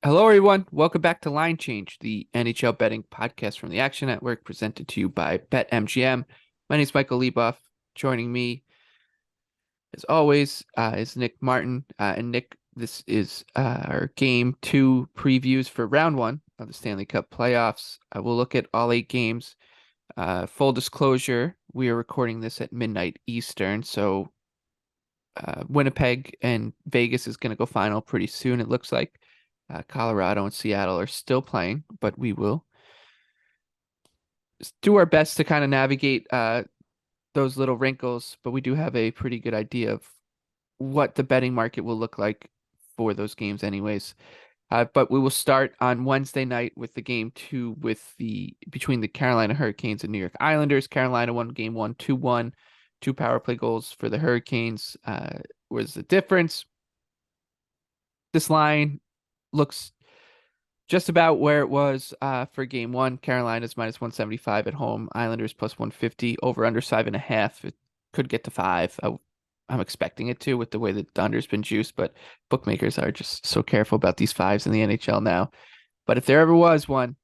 Hello, everyone. Welcome back to Line Change, the NHL betting podcast from the Action Network, presented to you by BetMGM. My name is Michael Leboff. Joining me, as always, is Nick Martin. And Nick, this is our Game 2 previews for Round 1 of the Stanley Cup playoffs. We'll look at all 8 games. Full disclosure, we are recording this at midnight Eastern, so Winnipeg and Vegas is going to go final pretty soon, it looks like. Colorado and Seattle are still playing, but we will do our best to kind of navigate those little wrinkles. But we do have a pretty good idea of what the betting market will look like for those games, anyways. But we will start on Wednesday night with the game 2 between the Carolina Hurricanes and New York Islanders. Carolina won game 1 2-1, 2 power play goals for the Hurricanes was the difference. This line looks just about where it was for game 1. Carolina's minus 175 at home. Islanders plus 150. Over under 5.5. It could get to 5. I'm expecting it to with the way that the under's been juiced, but bookmakers are just so careful about these 5s in the NHL now. But if there ever was one,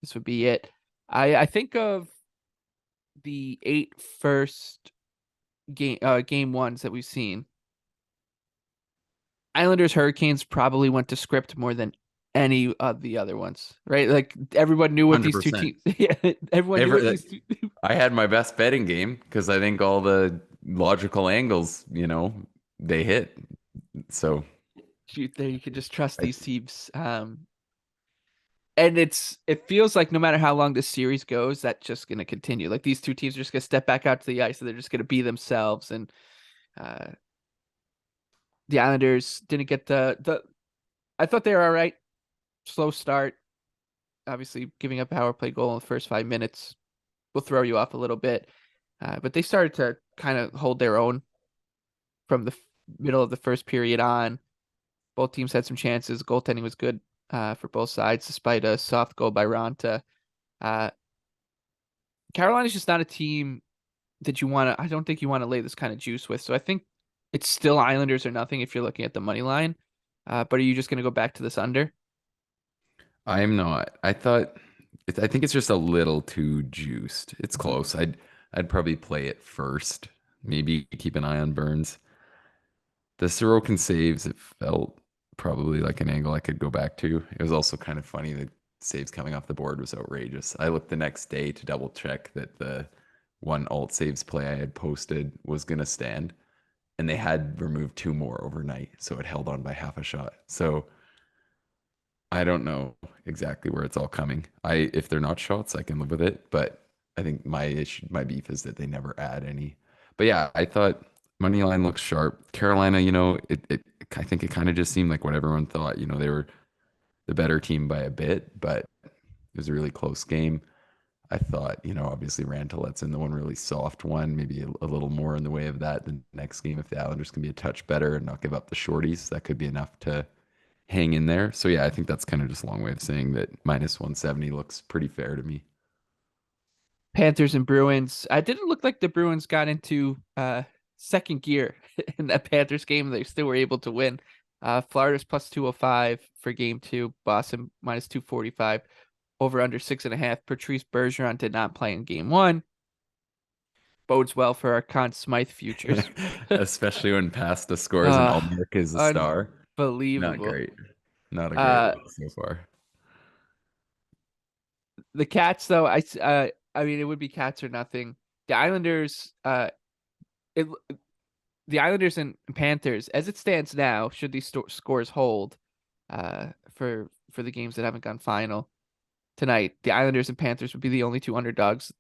this would be it. I think of the 8 first game ones that we've seen. Islanders Hurricanes probably went to script more than any of the other ones, right? Like everyone knew what these two 100%. teams. Yeah, everyone knew what these two. I had my best betting game because I think all the logical angles, they hit. So There, you can just trust I, these teams. And it feels like no matter how long this series goes, that's just going to continue. Like these two teams are just going to step back out to the ice, and they're just going to be themselves. And uh, the Islanders didn't get the. I thought they were all right. Slow start, obviously giving up a power play goal in the first 5 minutes will throw you off a little bit. But they started to kind of hold their own from the middle of the first period on. Both teams had some chances. Goaltending was good for both sides, despite a soft goal by Ronta. Uh, Carolina's just not a team that you want to. I don't think you want to lay this kind of juice with. So I think it's still Islanders or nothing if you're looking at the money line. But are you just going to go back to this under? am not. I think it's just a little too juiced. It's Mhm. close. I'd probably play it first. Maybe keep an eye on Burns. The Sorokin saves, it felt probably like an angle I could go back to. It was also kind of funny that saves coming off the board was outrageous. I looked the next day to double check that the one alt saves play I had posted was going to stand, and they had removed 2 more overnight, so it held on by half a shot. So I don't know exactly where it's all coming. If they're not shots, I can live with it, but I think my beef is that they never add any. But yeah, I thought money line looks sharp. Carolina, I think it kind of just seemed like what everyone thought. They were the better team by a bit, but it was a really close game. I thought, obviously Rantalet's in the one really soft one, maybe a little more in the way of that. The next game, if the Islanders can be a touch better and not give up the shorties, that could be enough to hang in there. So yeah, I think that's kind of just a long way of saying that minus 170 looks pretty fair to me. Panthers and Bruins. I didn't look like the Bruins got into second gear in that Panthers game. They still were able to win. Florida's plus 205 for game 2. Boston minus 245. Over under 6.5. Patrice Bergeron did not play in game 1. Bodes well for our Conn Smythe futures. Especially when past the scores and uh, Allmark is a star. Not Unbelievable. great. Not a great Uh, look so far. the Cats, though, I mean, it would be Cats or nothing. The Islanders, it, the Islanders and Panthers, as it stands now, should these scores hold, for the games that haven't gone final tonight, the Islanders and Panthers would be the only two underdogs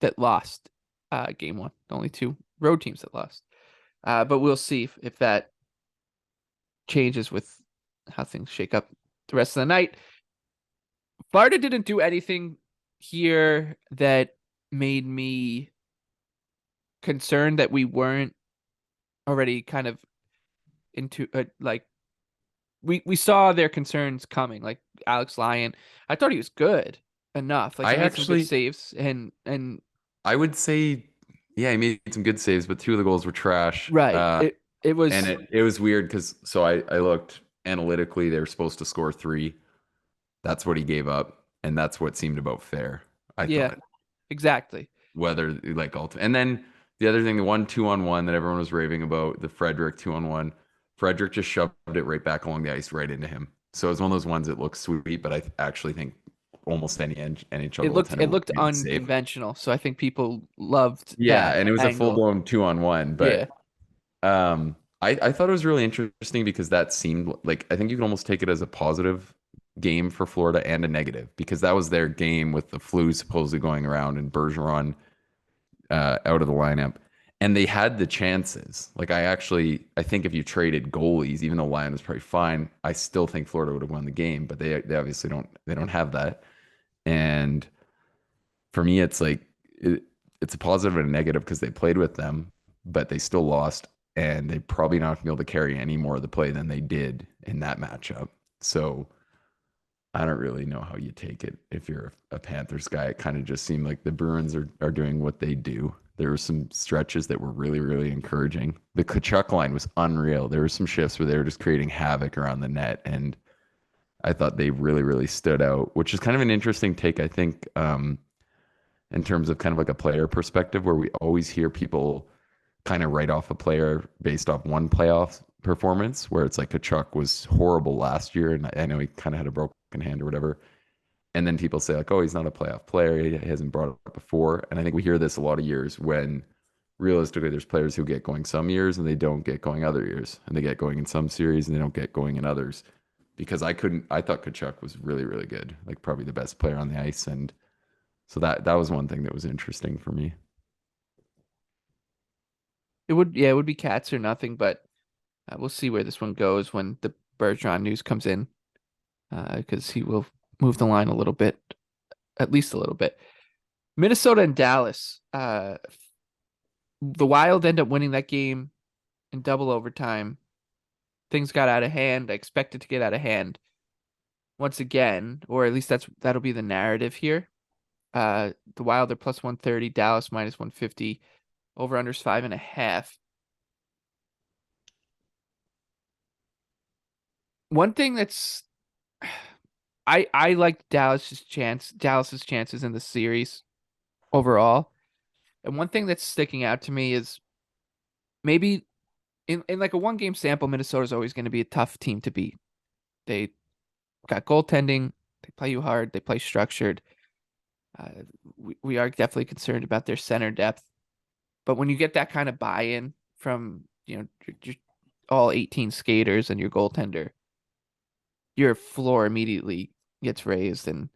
that lost game 1. The only two road teams that lost. But we'll see if that changes with how things shake up the rest of the night. Florida didn't do anything here that made me concerned that we weren't already kind of into like we saw their concerns coming. Like Alex Lyon, I thought he was good enough. Like I he made some good actually, saves, and I would say, yeah, he made some good saves, but 2 of the goals were trash. right. It And was it was weird because I looked. analytically they're supposed to score 3. That's what he gave up, and that's what seemed about fair, I Yeah, thought. exactly. Whether like ultimate, and then the other thing, the 1 2-on-1 that everyone was raving about, the Frederick 2-on-1, Frederick just shoved it right back along the ice, right into him. So it was one of those ones that looks sweet, but I actually think almost any NHL It goaltender would looked have made the save. unconventional, so I think people loved Yeah, that and it was a full angle. blown 2-on-1, Yeah. but I thought it was really interesting because that seemed like, I think you can almost take it as a positive game for Florida and a negative, because that was their game with the flu supposedly going around and Bergeron out of the lineup. And they had the chances. Like, I think if you traded goalies, even though Lyon was probably fine, I still think Florida would have won the game. But they obviously don't have that. And for me, it's like it's a positive and a negative because they played with them, but they still lost, and they probably not gonna be able to carry any more of the play than they did in that matchup. So I don't really know how you take it if you're a Panthers guy. It kind of just seemed like the Bruins are doing what they do. There were some stretches that were really, really encouraging. The Kachuk line was unreal. There were some shifts where they were just creating havoc around the net, and I thought they really, really stood out, which is kind of an interesting take, I think, in terms of kind of like a player perspective, where we always hear people kind of write off a player based off one playoff performance, where it's like Kachuk was horrible last year, and I know he kind of had a broken hand or whatever. And then people say like, "Oh, he's not a playoff player. He hasn't brought it up before." And I think we hear this a lot of years when realistically there's players who get going some years and they don't get going other years, and they get going in some series and they don't get going in others. Because I thought Kachuk was really, really good, like probably the best player on the ice, and so that was one thing that was interesting for me. It would be cats or nothing, but we'll see where this one goes when the Bergeron news comes in, because he will move the line a little bit, at least a little bit. Minnesota and Dallas. The Wild end up winning that game in double overtime. Things got out of hand. I expected to get out of hand once again, or at least that'll be the narrative here. The Wild are plus 130, Dallas minus 150, over unders 5.5. One thing that's I like Dallas's chances in the series overall. And one thing that's sticking out to me is maybe in like a one game sample, Minnesota's always going to be a tough team to beat. They got goaltending, they play you hard, they play structured. Uh, we are definitely concerned about their center depth. But when you get that kind of buy-in from, all 18 skaters and your goaltender, your floor immediately gets raised. And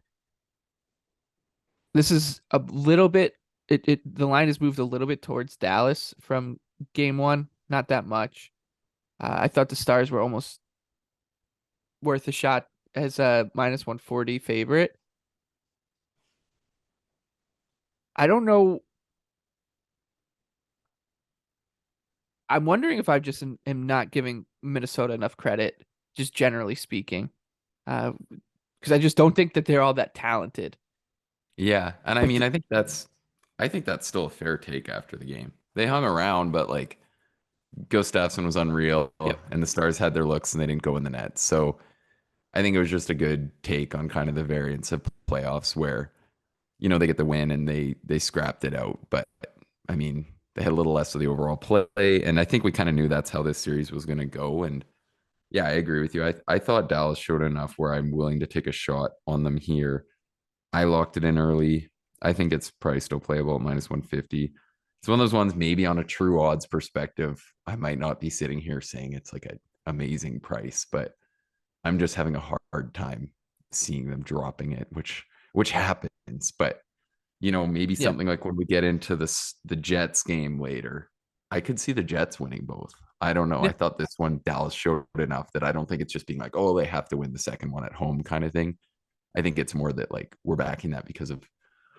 this is a little bit the line has moved a little bit towards Dallas from game one, not that much. I thought the Stars were almost worth a shot as a minus 140 favorite. I don't know. I'm wondering if I just am not giving Minnesota enough credit, just generally speaking, because I just don't think that they're all that talented. Yeah, and I But mean, I think that's still a fair take after the game. They hung around, but like Gustafsson was unreal, yep, and the Stars had their looks and they didn't go in the net. So I think it was just a good take on kind of the variance of playoffs where, they get the win and they scrapped it out. But I mean, they had a little less of the overall play, and I think we kind of knew that's how this series was going to go. And yeah, I agree with you. I thought Dallas showed enough where I'm willing to take a shot on them here. I locked it in early. I think it's probably still playable at minus 150. It's one of those ones, maybe on a true odds perspective, I might not be sitting here saying it's like an amazing price, but I'm just having a hard time seeing them dropping it, which happens. But maybe yeah, something like when we get into the Jets game later, I could see the Jets winning both. I don't know. yeah, I thought this one Dallas showed enough that I don't think it's just being like, oh, they have to win the second one at home kind of thing. I think it's more that like we're backing that because of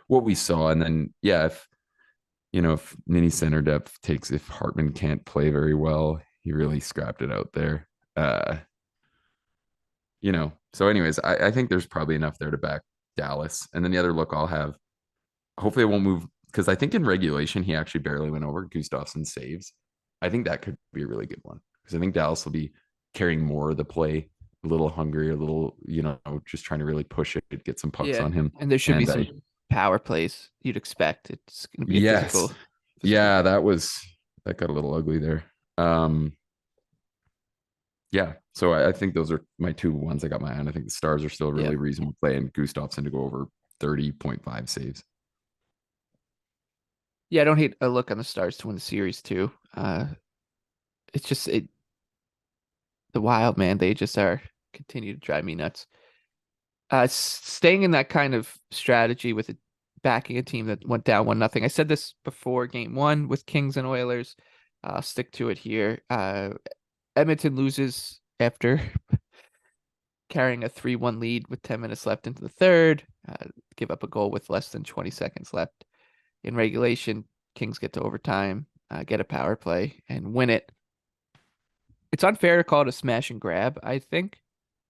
what we saw. And then yeah, if mini center depth takes, if Hartman can't play very well, he really scrapped it out there. So anyways, I think there's probably enough there to back Dallas. And then the other look I'll have, hopefully it won't move, because I think in regulation he actually barely went over Gustafsson saves. I think that could be a really good one because I think Dallas will be carrying more of the play a little hungry, a little, just trying to really push it, get some pucks Yeah, on him. and there should be And some power plays you'd expect. It's going to be a yes, physical yeah, game. that got a little ugly there. Yeah, so I think those are my two ones I got my eye on. I think the Stars are still a Yeah. really reasonable play, and Gustafsson to go over 30.5 saves. Yeah, I don't hate a look on the Stars to win the series too. It's just the Wild, man. They just are continue to drive me nuts. Staying in that kind of strategy with backing a team that went down 1-0. I said this before game one with Kings and Oilers. I'll stick to it here. Edmonton loses after carrying a 3-1 lead with 10 minutes left into the third. Give up a goal with less than 20 seconds left in regulation. Kings get to overtime, get a power play, and win it. It's unfair to call it a smash and grab, I think,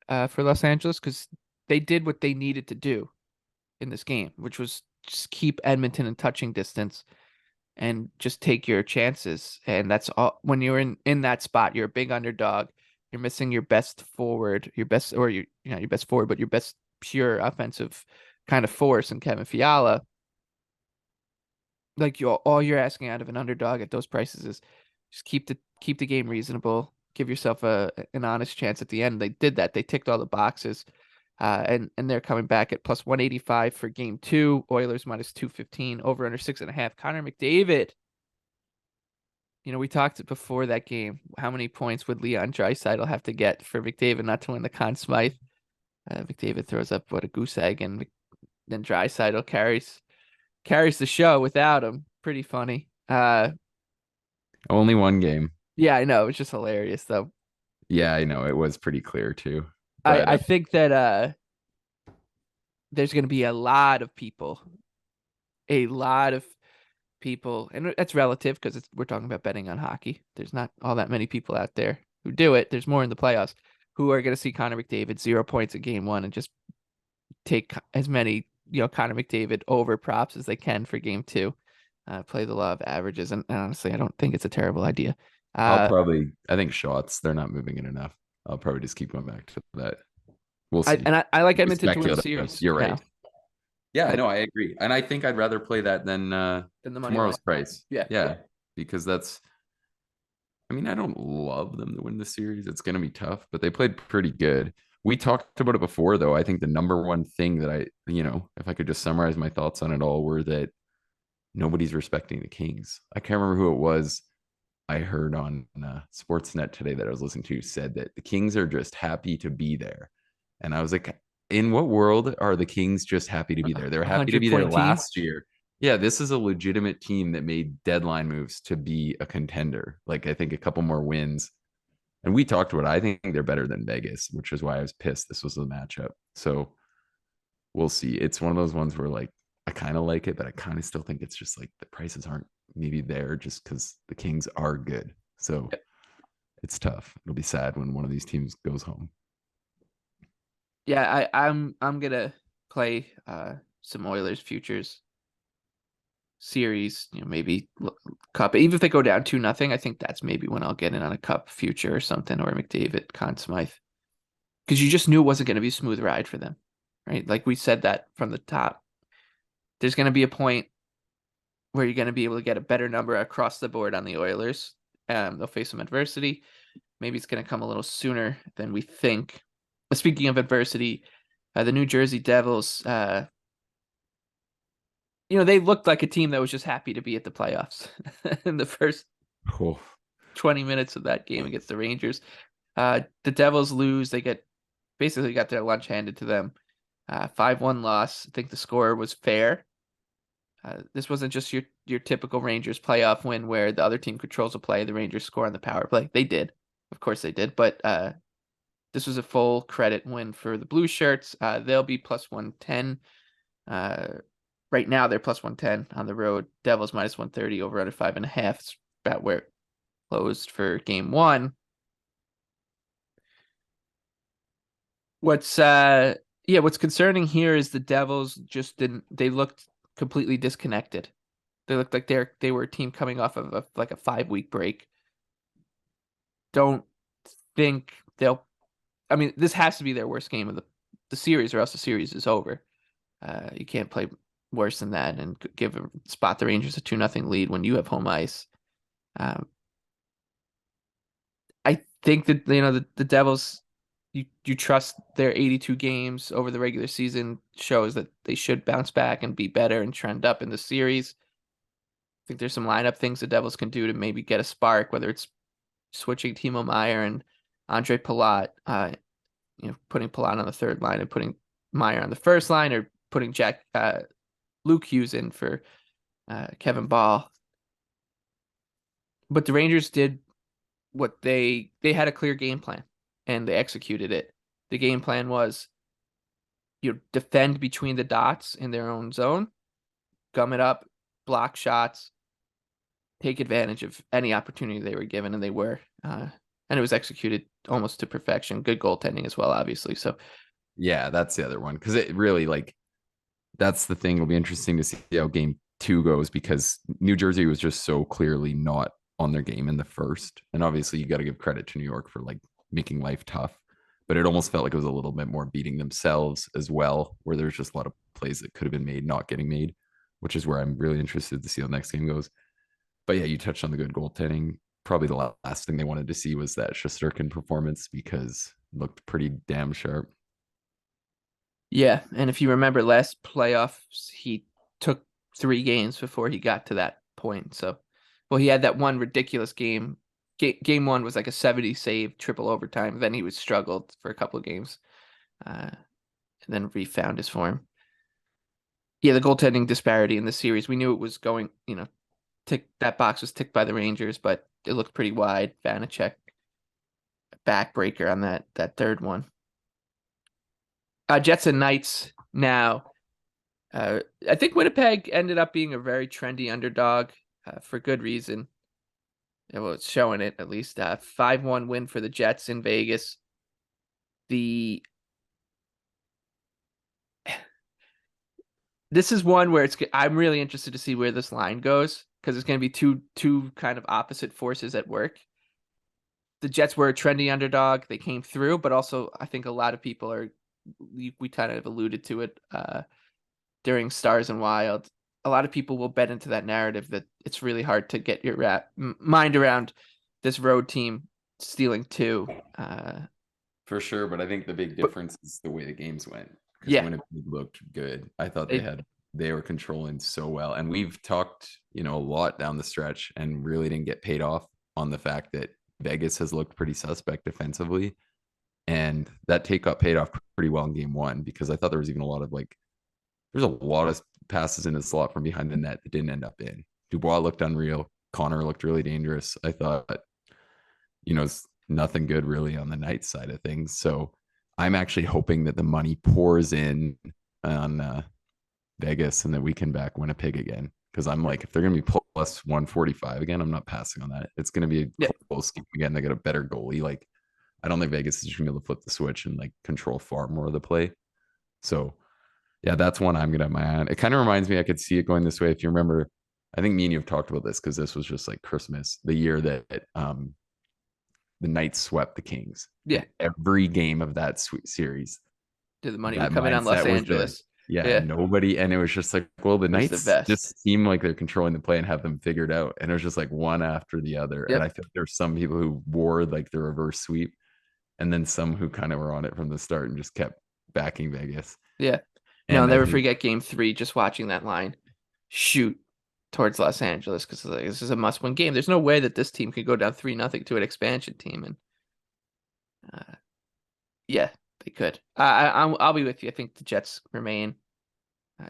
for Los Angeles because they did what they needed to do in this game, which was just keep Edmonton in touching distance and just take your chances. And that's all. When you're in that spot, you're a big underdog. You're missing your best forward, your best or your best forward, but your best pure offensive kind of force in Kevin Fiala. Like all you're asking out of an underdog at those prices is just keep the game reasonable. Give yourself an honest chance at the end. They did that. They ticked all the boxes. And they're coming back at plus 185 for game two. Oilers minus 215, over under 6.5. Connor McDavid. We talked before that game. How many points would Leon Draisaitl have to get for McDavid not to win the Conn Smythe? McDavid throws up what a goose egg, and then Draisaitl carries the show without him. Pretty funny. Only one game. Yeah, I know. It's just hilarious though. Yeah, I know it was pretty clear too. I But I think that there's going to be a lot of people, and that's relative because we're talking about betting on hockey. There's not all that many people out there who do it. There's more in the playoffs who are going to see Connor McDavid 0 points in game one and just take as many, Connor McDavid over props as they can for game two. Play the law of averages, and honestly, I don't think it's a terrible idea. Uh, I think shots, they're not moving it enough. I'll probably just keep going back to that. We'll I see. and I like We Edmonton to win the speculative. series You're right. now. Yeah, I no, I agree. And I think I'd rather play that than than the money line. tomorrow's price. Yeah. Yeah, because I mean, I don't love them to win the series. It's going to be tough, but they played pretty good. We talked about it before, though. I think the number one thing that if I could just summarize my thoughts on it all, were that nobody's respecting the Kings. I can't remember who it was. I heard on Sportsnet today that I was listening to said that the Kings are just happy to be there. And I was like, in what world are the Kings just happy to be there? They're A happy to hundred be there point team. last year. Yeah, this is a legitimate team that made deadline moves to be a contender. Like, I think a couple more wins. And we talked about it. I think they're better than Vegas, which is why I was pissed. This was the matchup. So we'll see. It's one of those ones where, like, I kind of like it, but I kind of still think it's just like the prices aren't maybe there just because the Kings are good. So it's tough. It'll be sad when one of these teams goes home. Yeah, I'm gonna play some Oilers futures series, maybe cup. Even if they go down 2-0, I think that's maybe when I'll get in on a cup future or something, or McDavid, Conn Smythe. Because you just knew it wasn't gonna be a smooth ride for them. Right? Like we said that from the top. There's gonna be a point where you're gonna be able to get a better number across the board on the Oilers. They'll face some adversity. Maybe it's gonna come a little sooner than we think. Speaking of adversity, the New Jersey Devils, they looked like a team that was just happy to be at the playoffs in the first Oh, 20 minutes of that game against the Rangers. The Devils lose. They basically got their lunch handed to them. 5-1 loss. I think the score was fair. This wasn't just your typical Rangers playoff win where the other team controls a play, the Rangers score on the power play. They did. Of course they did. But this was a full credit win for the Blue Shirts. They'll be plus 110. Right now they're plus 110 on the road. Devils minus 130, over under 5.5. It's about where it closed for game one. What's concerning here is the Devils just didn't. They looked completely disconnected. They looked like they were a team coming off of like a 5-week break. Don't think they'll. I mean, this has to be their worst game of the series, or else the series is over. You can't play worse than that and spot the Rangers a 2-0 lead when you have home ice. Um, I think that the Devils, you trust their 82 games over the regular season shows that they should bounce back and be better and trend up in the series. I think there's some lineup things the Devils can do to maybe get a spark, whether it's switching Timo Meier and Andre Palat, putting Palat on the third line and putting Meier on the first line, or putting Luke Hughes in for Kevin Ball. But the Rangers did what they had a clear game plan and they executed it. The game plan was defend between the dots in their own zone, gum it up, block shots, take advantage of any opportunity they were given, and they were. And it was executed almost to perfection. Good goaltending as well, obviously. So Yeah, that's the other one, because it really, like, that's the thing. It'll be interesting to see how game 2 goes, because New Jersey was just so clearly not on their game in the first. And obviously you got to give credit to New York for like making life tough, but it almost felt like it was a little bit more beating themselves as well, where there's just a lot of plays that could have been made not getting made, which is where I'm really interested to see how the next game goes. But yeah, you touched on the good goaltending. Probably the last thing they wanted to see was that Shesterkin performance, because it looked pretty damn sharp. yeah, and if you remember last playoffs, he took 3 games before he got to that point. So, well, he had that one ridiculous game. Game 1 was like a 70 save, triple overtime. Then he was struggled for a couple of games, and then refound his form. Yeah, the goaltending disparity in the series, we knew it was going. That box was ticked by the Rangers, but it looked pretty wide. Vanacek backbreaker on that third one. Jets and Knights now. I think Winnipeg ended up being a very trendy underdog for good reason. Well, it's showing it at least. 5-1 win for the Jets in Vegas. This is one where I'm really interested to see where this line goes, because it's going to be two kind of opposite forces at work. The Jets were a trendy underdog. They came through, but also I think a lot of people we kind of alluded to it during Stars and Wild. A lot of people will bet into that narrative that it's really hard to get your mind around this road team stealing 2. For sure, but I think the big difference is the way the games went, because Yeah, Winnipeg looked good. I thought they, they were controlling so well, and we've talked, a lot down the stretch, and really didn't get paid off on the fact that Vegas has looked pretty suspect defensively, and that take got paid off pretty well in game 1, because I thought there was even a lot of there's a lot of passes in the slot from behind the net that didn't end up in. Dubois looked unreal. Connor looked really dangerous. I thought, it's nothing good really on the night side of things. So I'm actually hoping that the money pours in on Vegas and that we can back Winnipeg again. Because I'm like, if they're going to be plus 145 again, I'm not passing on that. It's going to be yeah, a close game again. They got a better goalie. Like, I don't think Vegas is just going to be able to flip the switch and like control far more of the play. So yeah, that's one I'm gonna have my eye on. It kind of reminds me, I could see it going this way. If you remember, I think me and you have talked about this, because this was just like Christmas, the year that the Knights swept the Kings. yeah. And every game of that series, The money would that come in on Los mindset was there. Angeles. Yeah, Yeah, nobody, and it was just like, well, the it was the Knights best. just seem like they're controlling the play and have them figured out. And it was just like one after the other. And I Yep. think there's some people who wore like the reverse sweep, and then some who kind of were on it from the start and just kept backing Vegas. Yeah. No, I'll And I never think forget game 3, just watching that line shoot towards Los Angeles, because like, this is a must-win game. There's no way that this team could go down 3-0 to an expansion team, and uh, yeah, they could. I'll be with you. I think the Jets remain uh,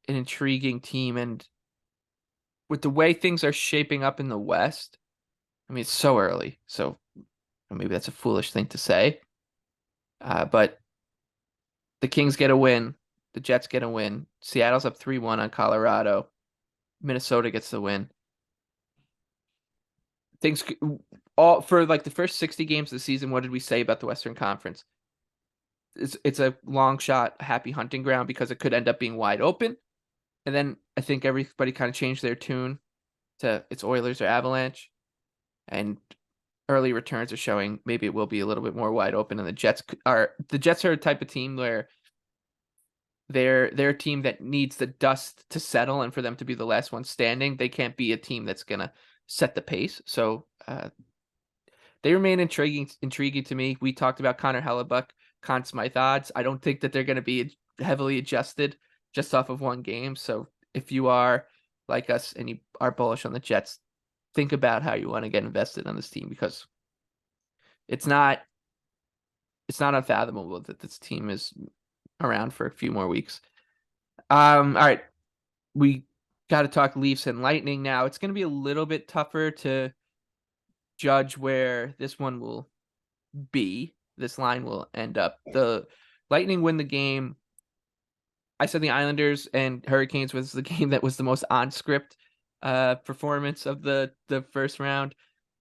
an intriguing team, and with the way things are shaping up in the West, I mean, it's so early, so maybe that's a foolish thing to say, but the Kings get a win, the Jets get a win, Seattle's up 3-1 on Colorado, Minnesota gets the win. Things all for like the first 60 games of the season. What did we say about the Western Conference? It's a long shot, happy hunting ground, because it could end up being wide open. And then I think everybody kind of changed their tune to it's Oilers or Avalanche, and early returns are showing maybe it will be a little bit more wide open, and the Jets are a type of team where they're a team that needs the dust to settle and for them to be the last one standing. They can't be a team that's gonna set the pace. So they remain intriguing to me. We talked about Connor Hellebuck, Conn Smythe odds. I don't think that they're going to be heavily adjusted just off of one game. So if you are like us and you are bullish on the Jets, think about how you want to get invested on this team, because it's not unfathomable that this team is around for a few more weeks. All right, we got to talk Leafs and Lightning now. It's going to be a little bit tougher to judge where this one will be. This line will end up. The Lightning win the game. I said the Islanders and Hurricanes was the game that was the most on script performance of the first round.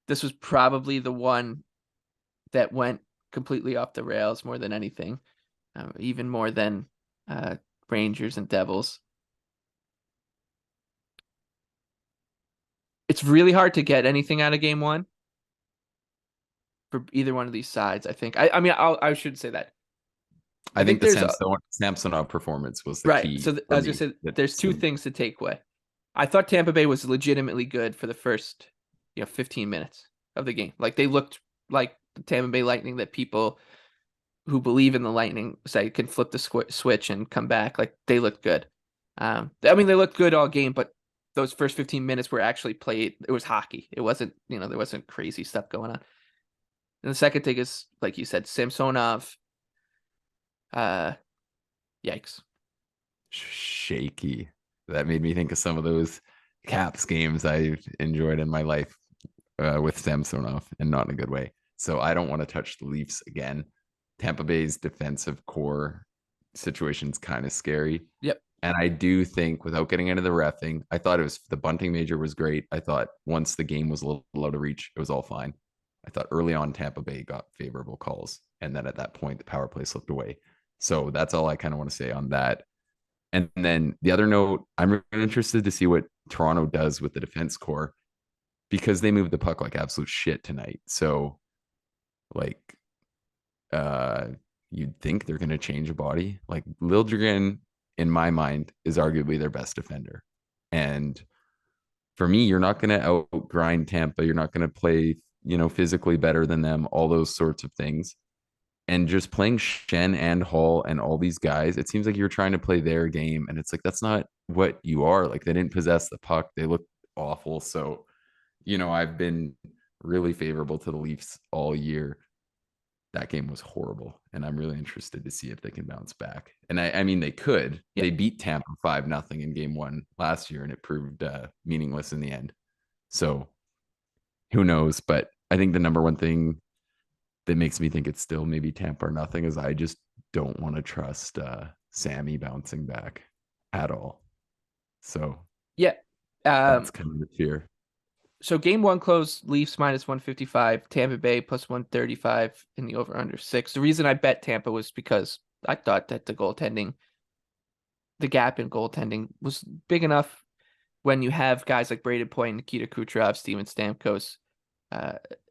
This was probably the one that went completely off the rails more than anything, even more than Rangers and Devils. It's really hard to get anything out of game one for either one of these sides, I think. I mean, I should say that. I I think think the there's Samsonov performance was the right. key So for as I me. said, That there's two seemed things to take away. I thought Tampa Bay was legitimately good for the first, 15 minutes of the game. Like they looked like the Tampa Bay Lightning that people who believe in the Lightning say can flip the switch and come back. Like they looked good. I mean, they looked good all game, but those first 15 minutes were actually played. It was hockey. It wasn't, there wasn't crazy stuff going on. And the second thing is, like you said, Samsonov. Yikes. shaky. That made me think of some of those Caps games I enjoyed in my life with Samsonov, and not in a good way. So I don't want to touch the Leafs again. Tampa Bay's defensive core situation's kind of scary. Yep. And I do think, without getting into the reffing, I thought the bunting major was great. I thought once the game was a little out of reach, it was all fine. I thought early on Tampa Bay got favorable calls, and then at that point the power play slipped away. So that's all I kind of want to say on that. And then the other note, I'm really interested to see what Toronto does with the defense core, because they moved the puck like absolute shit tonight. So like you'd think they're gonna change a body. Like Liljegren, in my mind, is arguably their best defender. And for me, you're not gonna outgrind Tampa. You're not gonna play, physically better than them, all those sorts of things. And just playing Shen and Hall and all these guys, it seems like you're trying to play their game. And it's like that's not what you are. Like they didn't possess the puck. They look awful. So I've been really favorable to the Leafs all year. That game was horrible, and I'm really interested to see if they can bounce back. And I mean, they could. Yep. They beat Tampa 5-0 in game one last year, and it proved meaningless in the end. So who knows? But I think the number one thing that makes me think it's still maybe Tampa or nothing is I just don't want to trust Sammy bouncing back at all. So Yeah. that's kind of the fear. So game one closed Leafs minus 155, Tampa Bay plus 135 in the over under 6. The reason I bet Tampa was because I thought that the gap in goaltending was big enough when you have guys like Braden Point, Nikita Kucherov, Steven Stamkos.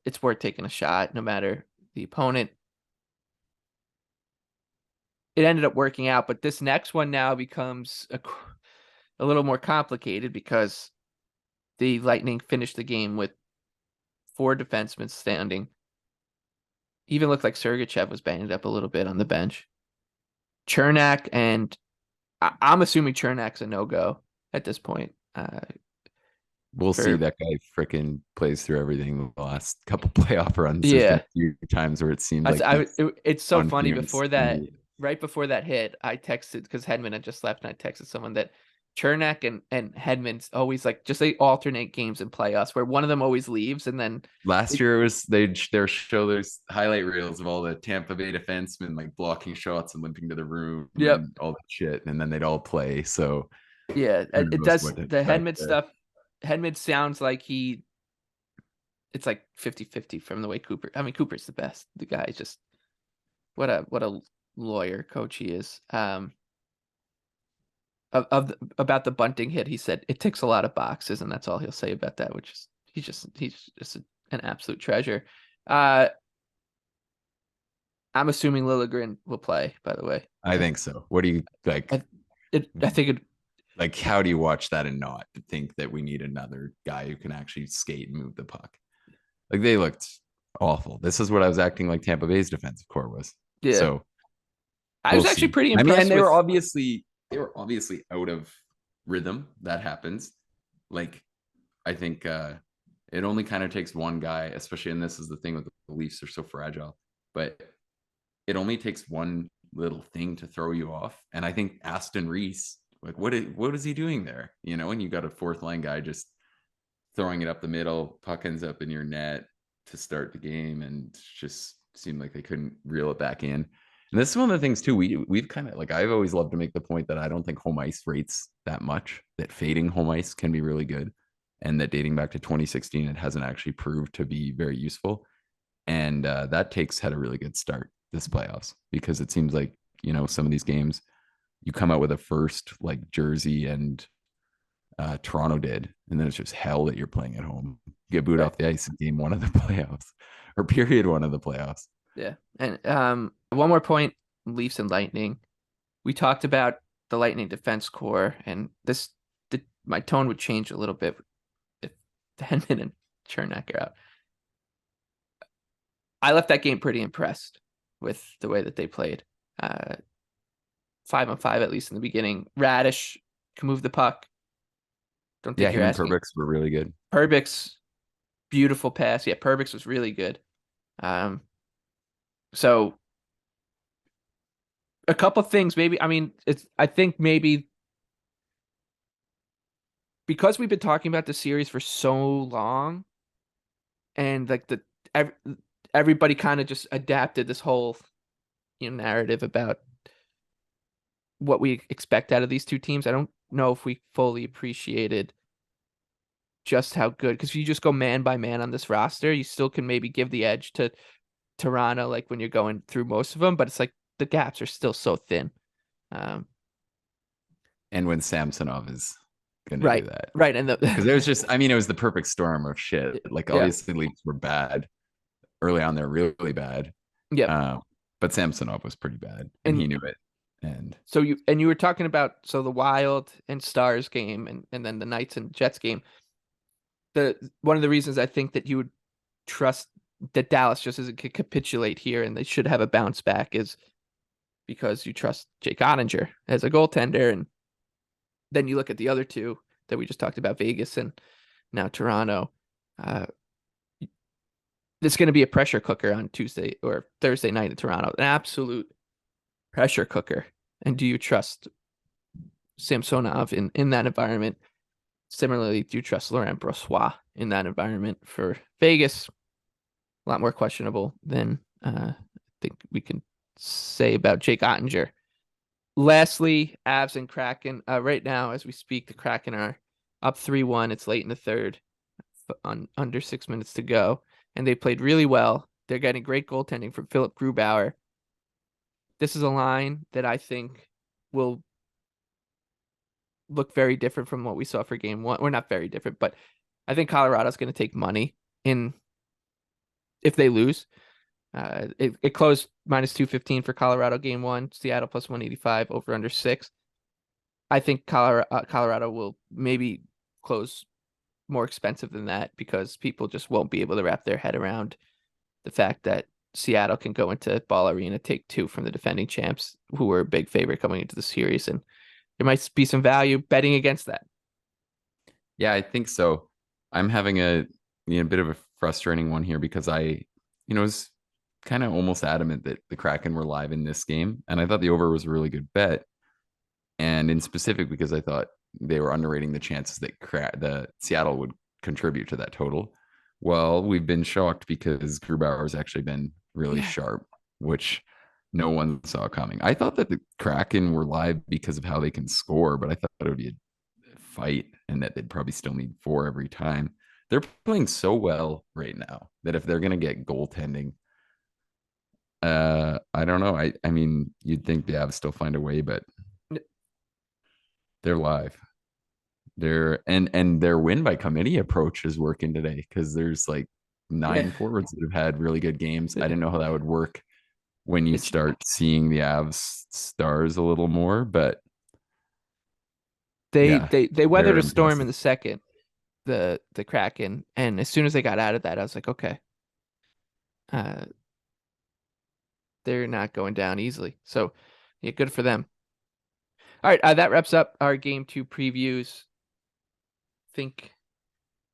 It's worth taking a shot no matter the opponent. It ended up working out, but this next one now becomes a little more complicated because the Lightning finished the game with 4 defensemen standing. Even looked like Sergachev was banged up a little bit on the bench. Chernak, and I'm assuming Chernak's a no-go at this point. We'll see. That guy freaking plays through everything. The last couple playoff runs, there's been Yeah. a few times where it seemed like he's It's so on funny fumes. right before that hit, I texted, because Hedman had just left, and I texted someone that Chernak and Hedman's always like, just they alternate games in playoffs where one of them always leaves, and then Last year it was their show there's highlight reels of all the Tampa Bay defensemen like blocking shots and limping to the room yep. and all that shit, and then they'd all play. So Yeah, who it knows does what to the expect Hedman there. stuff. Hedman sounds like it's like 50-50 from the way Cooper's the best. The guy is just what a lawyer coach he is. About the bunting hit, he said it ticks a lot of boxes, and that's all he'll say about that. Which is he's just an absolute treasure. Uh, I'm assuming Liljegren will play, by the way. I think so. What do you like? I, I think it, Like, how do you watch that and not think that we need another guy who can actually skate and move the puck? Like, they looked awful. This is what I was acting like Tampa Bay's defensive core was. yeah. So I we'll was actually see. pretty I mean, and impressed with. they were obviously out of rhythm. That happens. Like, I think it only kind of takes one guy, especially, and this is the thing with the Leafs, they're so fragile, but it only takes one little thing to throw you off. And I think Aston Reese, like, what is he doing there? You know, and you got a fourth line guy just throwing it up the middle, puck ends up in your net to start the game, and just seemed like they couldn't reel it back in. And this is one of the things too. We've kind of like, I've always loved to make the point that I don't think home ice rates that much. That fading home ice can be really good, and that dating back to 2016, it hasn't actually proved to be very useful. And that takes had a really good start this playoffs, because it seems like, some of these games you come out with a first, like Jersey and Toronto did, and then it's just hell that you're playing at home. You get booed Right. off the ice in game one of the playoffs, or period one of the playoffs. Yeah. And one more point, Leafs and Lightning. We talked about the Lightning defense core, and my tone would change a little bit if Henman and Chernak are out. I left that game pretty impressed with the way that they played. 5-on-5, at least in the beginning. Radish can move the puck. Don't Yeah, think you're him and asking. Perbix were really good. Perbix, beautiful pass. Yeah, Perbix was really good. So a couple things, maybe. I mean, I think maybe because we've been talking about the series for so long, and like everybody kind of just adapted this whole narrative about what we expect out of these two teams. I don't know if we fully appreciated just how good, because if you just go man by man on this roster, you still can maybe give the edge to Toronto, like when you're going through most of them, but it's like the gaps are still so thin. Um, And when Samsonov is going to right, do that, right, and because it was just, I mean, it was the perfect storm of shit. Like, yeah, obviously, Leafs were bad early on; they're really bad. yep. But Samsonov was pretty bad, and And he knew it. And so you were talking about the Wild and Stars game, and then the Knights and Jets game. One of the reasons I think that you would trust that Dallas just isn't capitulate here and they should have a bounce back is because you trust Jake Ottinger as a goaltender, and then you look at the other two that we just talked about, Vegas and now Toronto. Uh, it's going to be a pressure cooker on Tuesday or Thursday night in Toronto, an absolute pressure cooker. And do you trust Samsonov in that environment? Similarly, do you trust Laurent Brossoit in that environment? For Vegas, a lot more questionable than I think we can say about Jake Ottinger. Lastly, Avs and Kraken. Right now, as we speak, the Kraken are up 3-1. It's late in the third, under 6 minutes to go, and they played really well. They're getting great goaltending from Philip Grubauer. This is a line that I think will look very different from what we saw for game one. We're not very different, but I think Colorado's going to take money in if they lose. It closed minus 215 for Colorado game one, Seattle plus 185, over under 6. I think Colorado will maybe close more expensive than that because people just won't be able to wrap their head around the fact that Seattle can go into Ball Arena, take 2 from the defending champs, who were a big favorite coming into the series, and there might be some value betting against that. yeah, I think so. I'm having a bit of a frustrating one here, because I was kind of almost adamant that the Kraken were live in this game, and I thought the over was a really good bet. And in specific, because I thought they were underrating the chances that the Seattle would contribute to that total. Well, we've been shocked because Grubauer has actually been really Yeah. sharp, which no one saw coming. I thought that the Kraken were live because of how they can score, but I thought it would be a fight and that they'd probably still need 4 every time. They're playing so well right now that if they're going to get goaltending, I don't know. I mean, you'd think the Avs still find a way, but they're live. They're and their win by committee approach is working today, because there's like 9 forwards that have had really good games. I didn't know how that would work when you It's start seeing the Avs stars a little more, but they yeah, they they weathered they're a storm in impressive. the second, the Kraken, and as soon as they got out of that, I was like, okay, uh, they're not going down easily. So, yeah, good for them. All right, that wraps up our game two previews. Think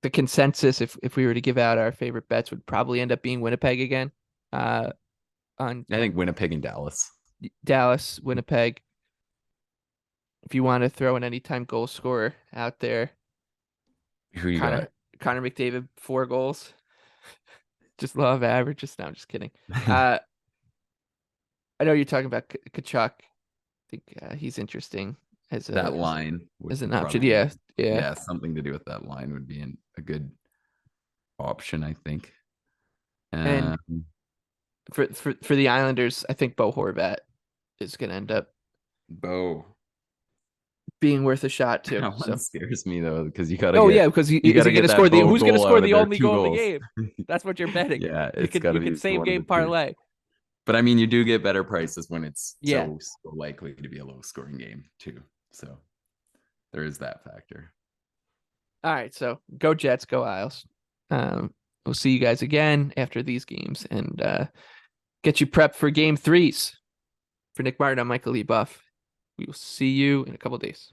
the consensus, if we were to give out our favorite bets, would probably end up being Winnipeg again. Uh, on I think Winnipeg and Dallas. Dallas, Winnipeg. If you want to throw an anytime goal scorer out there, Who you Connor got? Connor McDavid, 4 goals. Just love averages. No, I'm just kidding. Uh, I know you're talking about Kachuk. I think he's interesting as That a line as would an option. probably, Yeah, yeah. yeah, something to do with that line would be a good option, I think. And Um, for the Islanders, I think Bo Horvat is going to end up Bo, being worth a shot too. that one So, scares me though, because oh yeah, because you is he gotta going get to score that the Bo who's going to goal score out of the there, only two goal in the goals. game? That's what you're betting. Yeah, You it's could got to you be could same one of game the two. parlay. But I mean, you do get better prices when it's Yeah. so likely to be a low scoring game too. So there is that factor. All right, so go Jets, go Isles. We'll see you guys again after these games and get you prepped for game threes. For Nick Martin, I'm Michael Lee Buff. We will see you in a couple days.